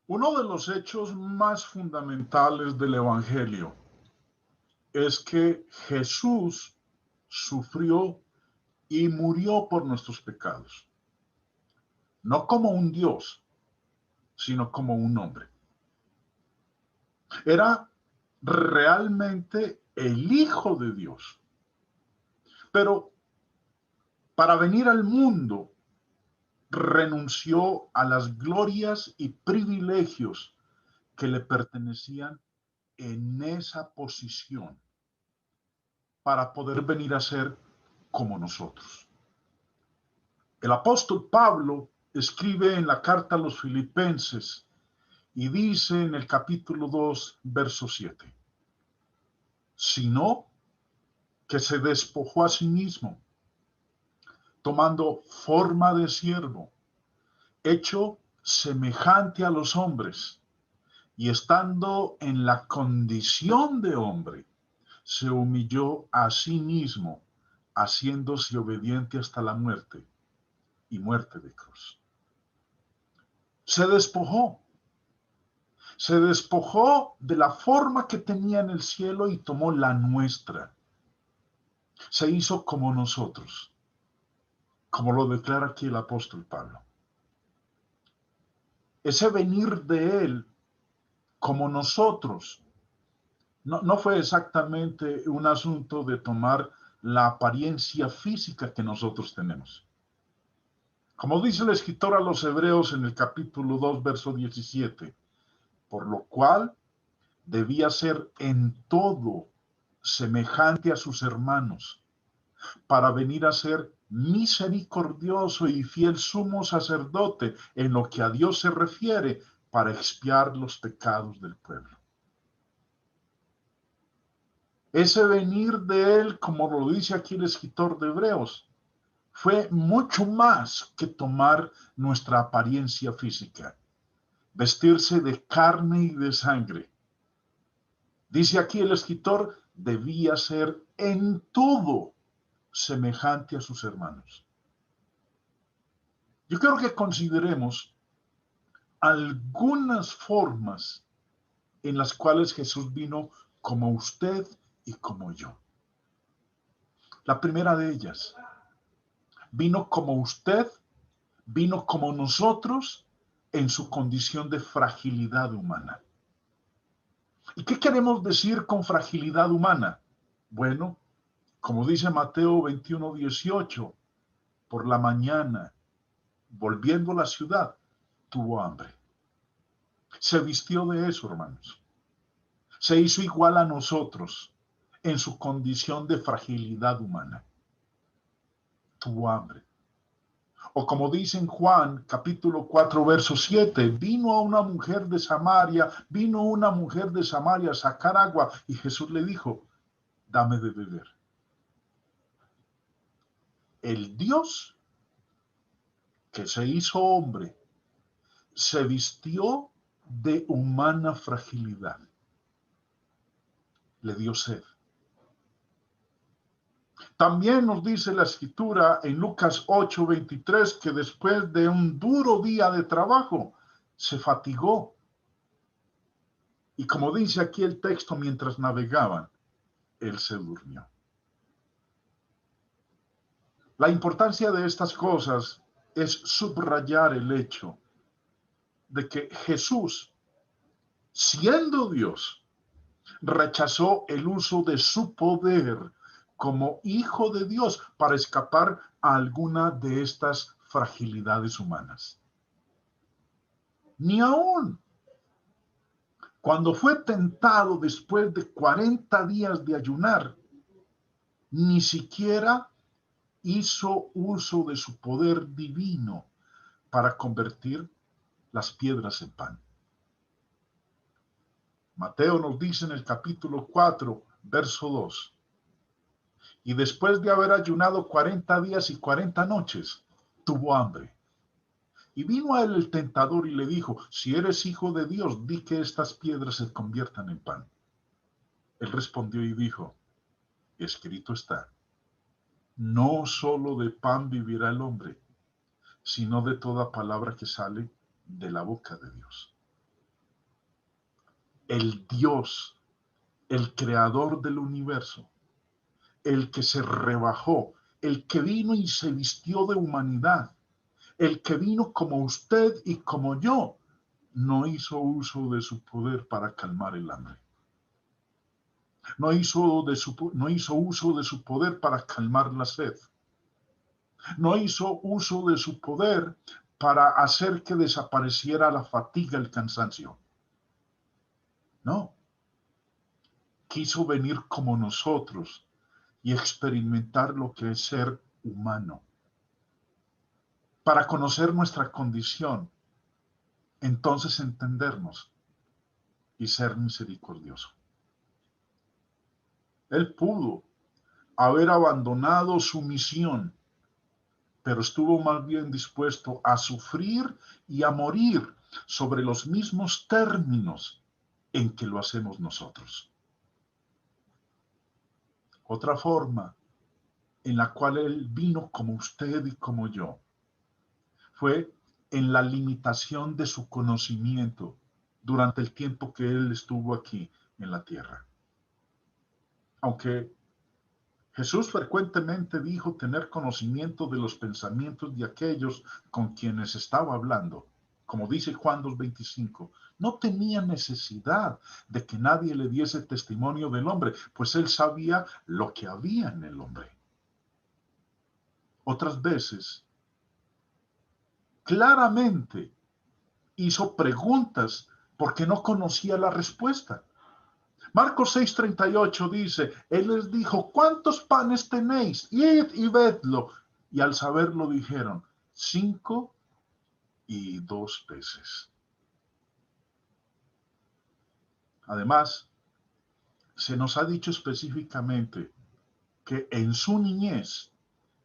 Uno de los hechos más fundamentales del Evangelio es que Jesús sufrió y murió por nuestros pecados, no como un Dios, sino como un hombre. Era realmente el Hijo de Dios, pero para venir al mundo renunció a las glorias y privilegios que le pertenecían en esa posición para poder venir a ser como nosotros. El apóstol Pablo escribe en la carta a los Filipenses y dice en el capítulo 2, verso 7, sino que se despojó a sí mismo, tomando forma de siervo, hecho semejante a los hombres, y estando en la condición de hombre, se humilló a sí mismo, haciéndose obediente hasta la muerte y muerte de cruz. Se despojó. Se despojó de la forma que tenía en el cielo y tomó la nuestra. Se hizo como nosotros, como lo declara aquí el apóstol Pablo. Ese venir de él como nosotros no fue exactamente un asunto de tomar la apariencia física que nosotros tenemos. Como dice el escritor a los Hebreos en el capítulo 2, verso 17, por lo cual debía ser en todo semejante a sus hermanos, para venir a ser misericordioso y fiel sumo sacerdote en lo que a Dios se refiere, para expiar los pecados del pueblo. Ese venir de él, como lo dice aquí el escritor de Hebreos, fue mucho más que tomar nuestra apariencia física, vestirse de carne y de sangre. Dice aquí el escritor, debía ser en todo semejante a sus hermanos. Yo quiero que consideremos algunas formas en las cuales Jesús vino como usted y como yo. La primera de ellas, vino como usted, vino como nosotros en su condición de fragilidad humana. ¿Y qué queremos decir con fragilidad humana? Bueno, como dice Mateo 21:18, por la mañana, volviendo a la ciudad, tuvo hambre. Se vistió de eso, hermanos. Se hizo igual a nosotros en su condición de fragilidad humana. Tuvo hambre. O como dice en Juan, capítulo 4, verso 7, vino una mujer de Samaria a sacar agua y Jesús le dijo, dame de beber. El Dios que se hizo hombre se vistió de humana fragilidad. Le dio sed. También nos dice la escritura en Lucas 8:23 que después de un duro día de trabajo se fatigó. Y como dice aquí el texto, mientras navegaban, él se durmió. La importancia de estas cosas es subrayar el hecho de que Jesús, siendo Dios, rechazó el uso de su poder como hijo de Dios para escapar a alguna de estas fragilidades humanas. Ni aún cuando fue tentado después de 40 días de ayunar, ni siquiera hizo uso de su poder divino para convertir las piedras en pan. Mateo nos dice en el capítulo 4, verso 2, y después de haber ayunado 40 días y 40 noches, tuvo hambre. Y vino a él el tentador y le dijo, si eres hijo de Dios, di que estas piedras se conviertan en pan. Él respondió y dijo, escrito está, no solo de pan vivirá el hombre, sino de toda palabra que sale de la boca de Dios. el Dios, el creador del universo, el que se rebajó, el que vino y se vistió de humanidad, el que vino como usted y como yo, no hizo uso de su poder para calmar el hambre. No hizo uso de su poder para calmar la sed. No hizo uso de su poder para hacer que desapareciera la fatiga, el cansancio. No. Quiso venir como nosotros y experimentar lo que es ser humano, para conocer nuestra condición, entonces entendernos y ser misericordioso. Él pudo haber abandonado su misión, pero estuvo más bien dispuesto a sufrir y a morir sobre los mismos términos en que lo hacemos nosotros. Otra forma en la cual Él vino como usted y como yo fue en la limitación de su conocimiento durante el tiempo que Él estuvo aquí en la tierra. Aunque Jesús frecuentemente dijo tener conocimiento de los pensamientos de aquellos con quienes estaba hablando, como dice Juan 2:25, no tenía necesidad de que nadie le diese testimonio del hombre, pues Él sabía lo que había en el hombre. Otras veces, claramente hizo preguntas porque no conocía la respuesta. Marcos 6:38 dice, Él les dijo, ¿cuántos panes tenéis? Id y vedlo. Y al saberlo dijeron, 5 y 2 peces. Además, se nos ha dicho específicamente que en su niñez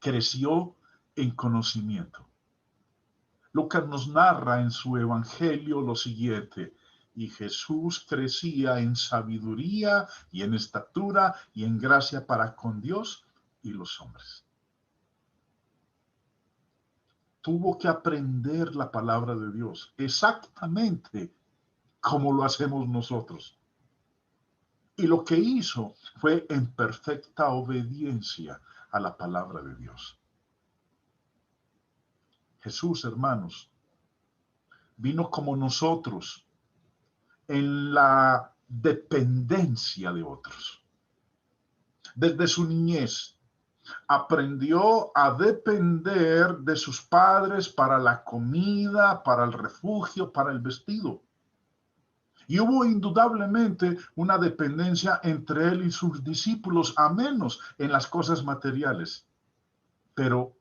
creció en conocimiento. Lucas nos narra en su evangelio lo siguiente: y Jesús crecía en sabiduría y en estatura y en gracia para con Dios y los hombres. Tuvo que aprender la palabra de Dios exactamente como lo hacemos nosotros. Y lo que hizo fue en perfecta obediencia a la palabra de Dios. Jesús, hermanos, vino como nosotros en la dependencia de otros. Desde su niñez aprendió a depender de sus padres para la comida, para el refugio, para el vestido. Y hubo indudablemente una dependencia entre él y sus discípulos, a menos en las cosas materiales. Pero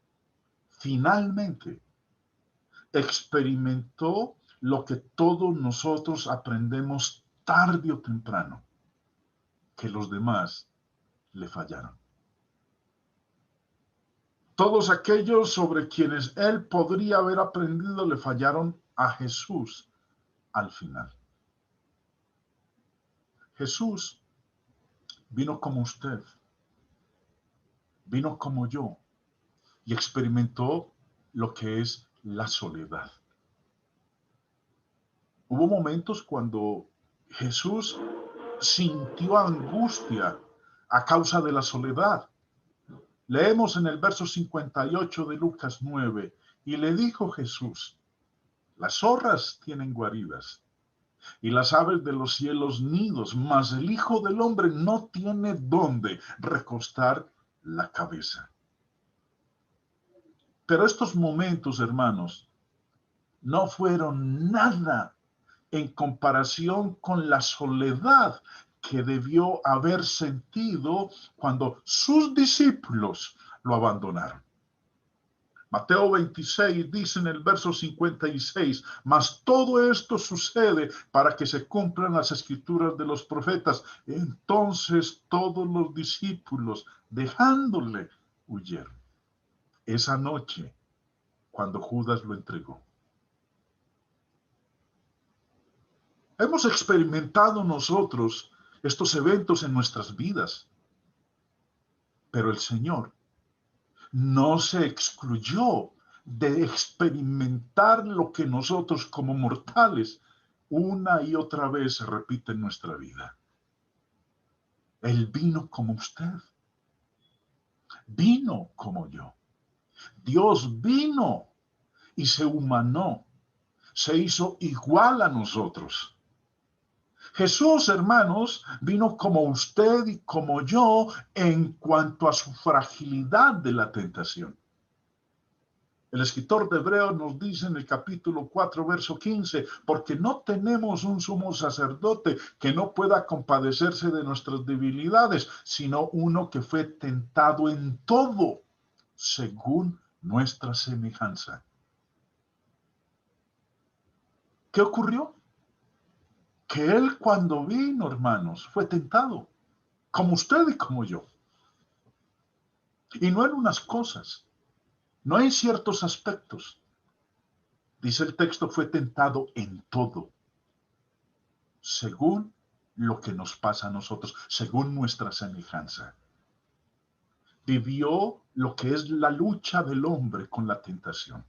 finalmente experimentó lo que todos nosotros aprendemos tarde o temprano, que los demás le fallaron. Todos aquellos sobre quienes él podría haber aprendido le fallaron a Jesús al final. Jesús vino como usted, vino como yo y experimentó lo que es la soledad. Hubo momentos cuando Jesús sintió angustia a causa de la soledad. Leemos en el verso 58 de Lucas 9, y le dijo Jesús, las zorras tienen guaridas y las aves de los cielos nidos, mas el Hijo del Hombre no tiene dónde recostar la cabeza. Pero estos momentos, hermanos, no fueron nada en comparación con la soledad que debió haber sentido cuando sus discípulos lo abandonaron. Mateo 26 dice en el verso 56, mas todo esto sucede para que se cumplan las escrituras de los profetas. Entonces todos los discípulos, dejándole, huyeron. Esa noche, cuando Judas lo entregó. Hemos experimentado nosotros estos eventos en nuestras vidas, pero el Señor no se excluyó de experimentar lo que nosotros como mortales una y otra vez se repite en nuestra vida. Él vino como usted, vino como yo. Dios vino y se humanó, se hizo igual a nosotros. Jesús, hermanos, vino como usted y como yo en cuanto a su fragilidad de la tentación. El escritor de Hebreos nos dice en el capítulo 4, verso 15, porque no tenemos un sumo sacerdote que no pueda compadecerse de nuestras debilidades, sino uno que fue tentado en todo, según nuestra semejanza. ¿Qué ocurrió? Que él cuando vino, hermanos, fue tentado, como usted y como yo. Y no en unas cosas, no en ciertos aspectos. Dice el texto, fue tentado en todo, según lo que nos pasa a nosotros, según nuestra semejanza. Vivió lo que es la lucha del hombre con la tentación.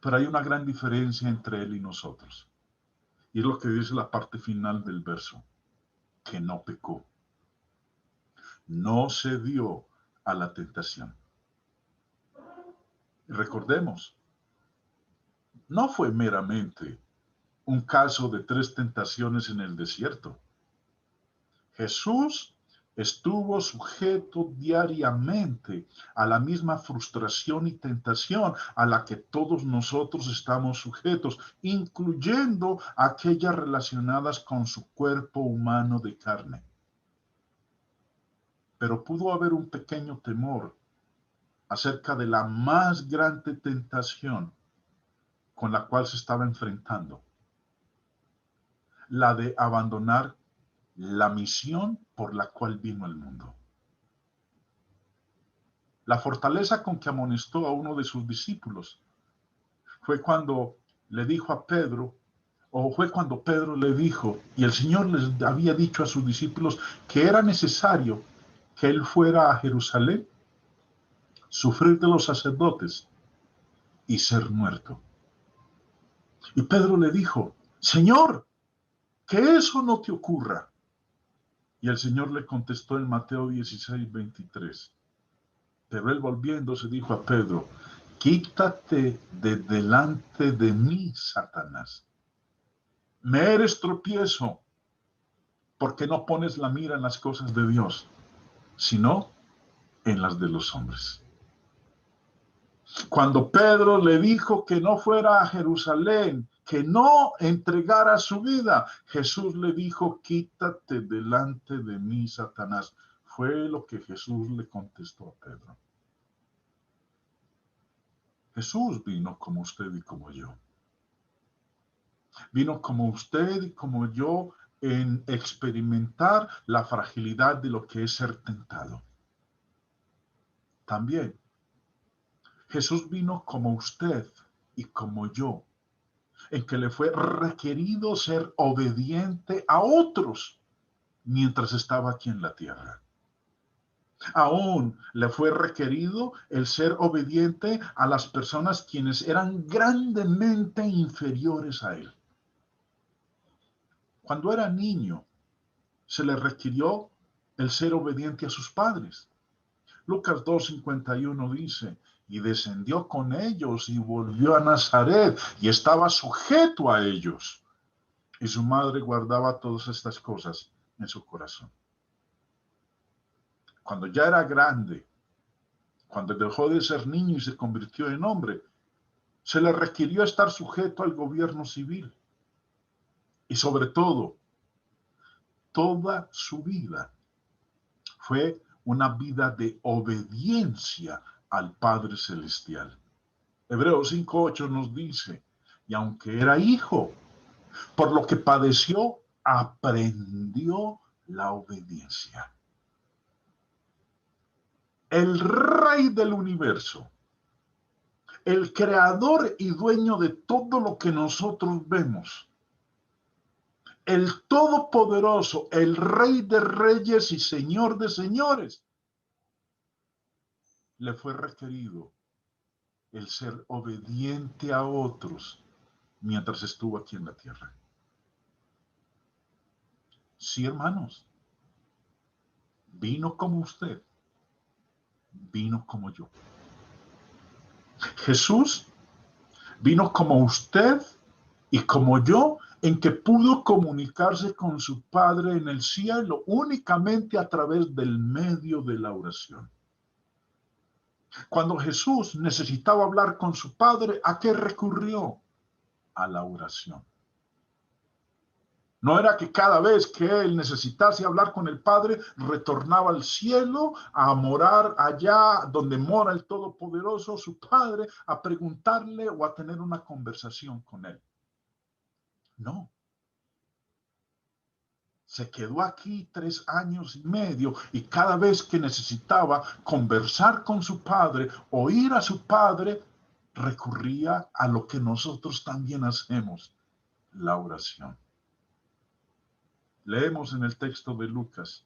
Pero hay una gran diferencia entre él y nosotros. Y es lo que dice la parte final del verso, que no pecó. No se dio a la tentación. Recordemos, no fue meramente un caso de 3 tentaciones en el desierto. Jesús estuvo sujeto diariamente a la misma frustración y tentación a la que todos nosotros estamos sujetos, incluyendo aquellas relacionadas con su cuerpo humano de carne. Pero pudo haber un pequeño temor acerca de la más grande tentación con la cual se estaba enfrentando, la de abandonar la misión por la cual vino al mundo. La fortaleza con que amonestó a uno de sus discípulos fue cuando le dijo a Pedro, o fue cuando Pedro le dijo, y el Señor les había dicho a sus discípulos que era necesario que él fuera a Jerusalén, sufrir de los sacerdotes y ser muerto. Y Pedro le dijo, Señor, que eso no te ocurra. Y el Señor le contestó en Mateo 16, 23. Pero él volviéndose dijo a Pedro, quítate de delante de mí, Satanás. Me eres tropiezo, porque no pones la mira en las cosas de Dios, sino en las de los hombres. Cuando Pedro le dijo que no fuera a Jerusalén, que no entregara su vida, Jesús le dijo, quítate delante de mí, Satanás. Fue lo que Jesús le contestó a Pedro. Jesús vino como usted y como yo. Vino como usted y como yo en experimentar la fragilidad de lo que es ser tentado. También, Jesús vino como usted y como yo, en que le fue requerido ser obediente a otros mientras estaba aquí en la tierra. Aún le fue requerido el ser obediente a las personas quienes eran grandemente inferiores a él. Cuando era niño, se le requirió el ser obediente a sus padres. Lucas 2:51 dice, y descendió con ellos y volvió a Nazaret y estaba sujeto a ellos. Y su madre guardaba todas estas cosas en su corazón. Cuando ya era grande, cuando dejó de ser niño y se convirtió en hombre, se le requirió estar sujeto al gobierno civil. Y sobre todo, toda su vida fue una vida de obediencia al Padre Celestial. Hebreos 5:8 nos dice, y aunque era hijo, por lo que padeció, aprendió la obediencia. El Rey del universo, el creador y dueño de todo lo que nosotros vemos, el todopoderoso, el Rey de reyes y Señor de señores, le fue requerido el ser obediente a otros mientras estuvo aquí en la tierra. Sí, hermanos, vino como usted, vino como yo. Jesús vino como usted y como yo, en que pudo comunicarse con su Padre en el cielo únicamente a través del medio de la oración. Cuando Jesús necesitaba hablar con su Padre, ¿a qué recurrió? A la oración. No era que cada vez que él necesitase hablar con el Padre, retornaba al cielo a morar allá donde mora el Todopoderoso, su Padre, a preguntarle o a tener una conversación con él. No. Se quedó aquí 3 años y medio y cada vez que necesitaba conversar con su Padre, oír a su Padre, recurría a lo que nosotros también hacemos, la oración. Leemos en el texto de Lucas,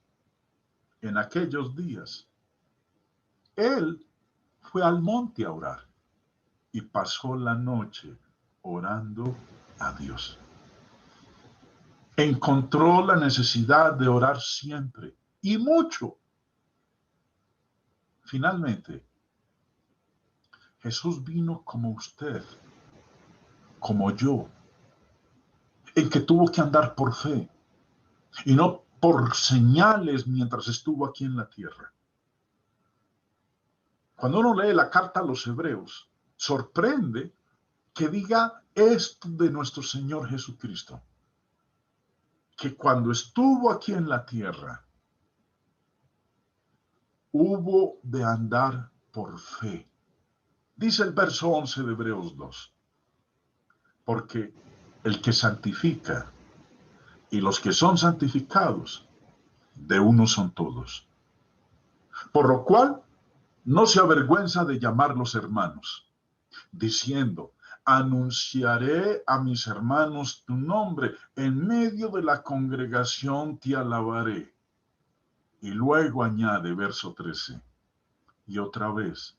en aquellos días, él fue al monte a orar y pasó la noche orando a Dios. Encontró la necesidad de orar siempre y mucho. Finalmente, Jesús vino como usted, como yo, en que tuvo que andar por fe y no por señales mientras estuvo aquí en la tierra. Cuando uno lee la carta a los Hebreos, sorprende que diga esto de nuestro Señor Jesucristo, que cuando estuvo aquí en la tierra, hubo de andar por fe. Dice el verso 11 de Hebreos 2, porque el que santifica y los que son santificados, de uno son todos. Por lo cual, no se avergüenza de llamarlos hermanos, diciendo, anunciaré a mis hermanos tu nombre, en medio de la congregación te alabaré. Y luego añade, verso 13, y otra vez,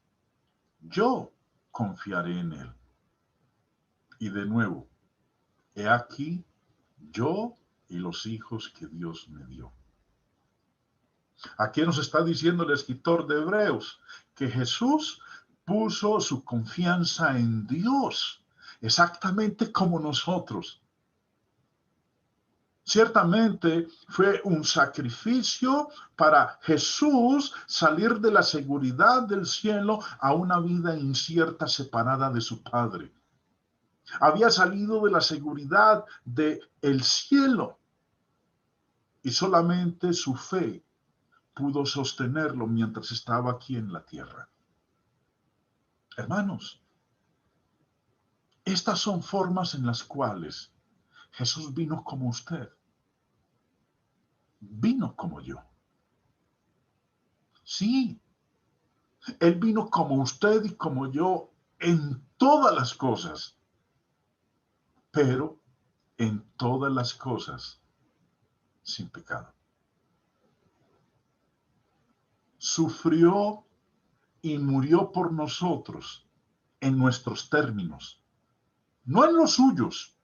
yo confiaré en él. Y de nuevo, he aquí, yo y los hijos que Dios me dio. Aquí nos está diciendo el escritor de Hebreos que Jesús puso su confianza en Dios, exactamente como nosotros. Ciertamente fue un sacrificio para Jesús salir de la seguridad del cielo a una vida incierta separada de su Padre. Había salido de la seguridad del cielo y solamente su fe pudo sostenerlo mientras estaba aquí en la tierra. Hermanos, estas son formas en las cuales Jesús vino como usted, vino como yo. Sí, Él vino como usted y como yo en todas las cosas, pero en todas las cosas sin pecado. Sufrió y murió por nosotros en nuestros términos, no en los suyos.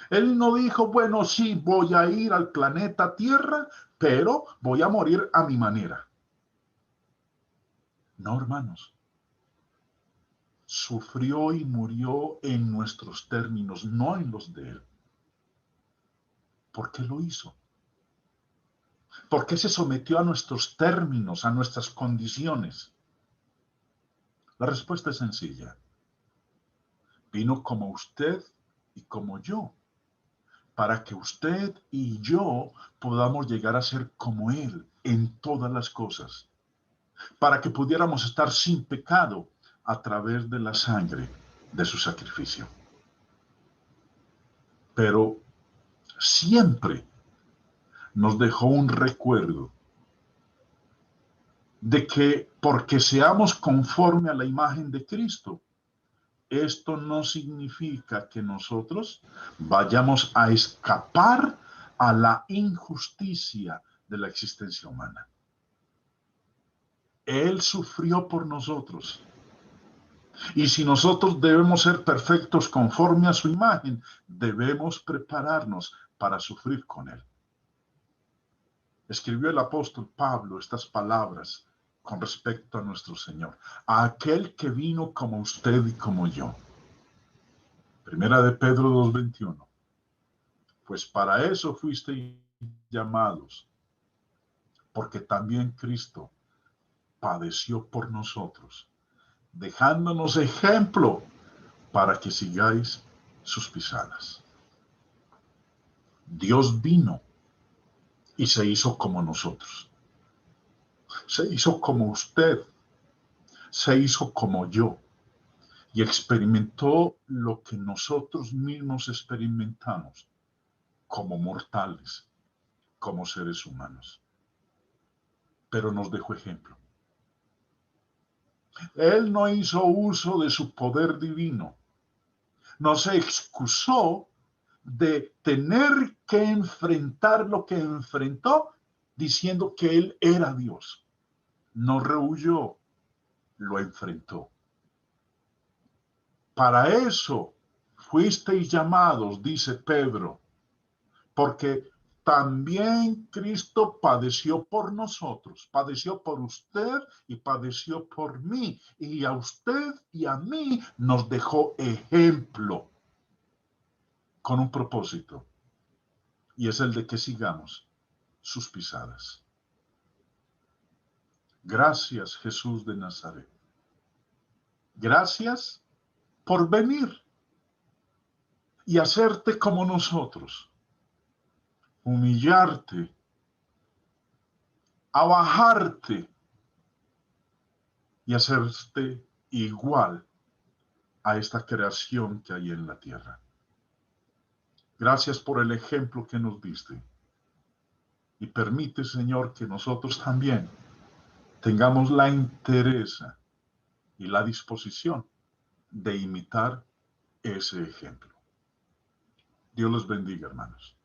Él no dijo, bueno, sí, voy a ir al planeta Tierra, pero voy a morir a mi manera. No, hermanos. Sufrió y murió en nuestros términos, no en los de él. ¿Por qué lo hizo? ¿Por qué se sometió a nuestros términos, a nuestras condiciones? La respuesta es sencilla. Vino como usted y como yo, para que usted y yo podamos llegar a ser como Él en todas las cosas, para que pudiéramos estar sin pecado a través de la sangre de su sacrificio. Pero siempre nos dejó un recuerdo de que porque seamos conforme a la imagen de Cristo, esto no significa que nosotros vayamos a escapar a la injusticia de la existencia humana. Él sufrió por nosotros Y si nosotros debemos ser perfectos conforme a su imagen, debemos prepararnos para sufrir con Él. Escribió el apóstol Pablo estas palabras con respecto a nuestro Señor. A aquel que vino como usted y como yo. Primera de Pedro 2:21. Pues para eso fuisteis llamados, porque también Cristo padeció por nosotros, dejándonos ejemplo para que sigáis sus pisadas. Dios vino y se hizo como nosotros. Se hizo como usted, se hizo como yo y experimentó lo que nosotros mismos experimentamos como mortales, como seres humanos. Pero nos dejó ejemplo. Él no hizo uso de su poder divino. No se excusó de tener que enfrentar lo que enfrentó diciendo que él era Dios. No rehuyó, lo enfrentó. Para eso fuisteis llamados, dice Pedro, porque también Cristo padeció por nosotros, padeció por usted y padeció por mí. Y a usted y a mí nos dejó ejemplo con un propósito, y es el de que sigamos sus pisadas. Gracias, Jesús de Nazaret. Gracias por venir y hacerte como nosotros, humillarte, abajarte y hacerte igual a esta creación que hay en la tierra. Gracias por el ejemplo que nos diste. Y permite, Señor, que nosotros también tengamos la entereza y la disposición de imitar ese ejemplo. Dios los bendiga, hermanos.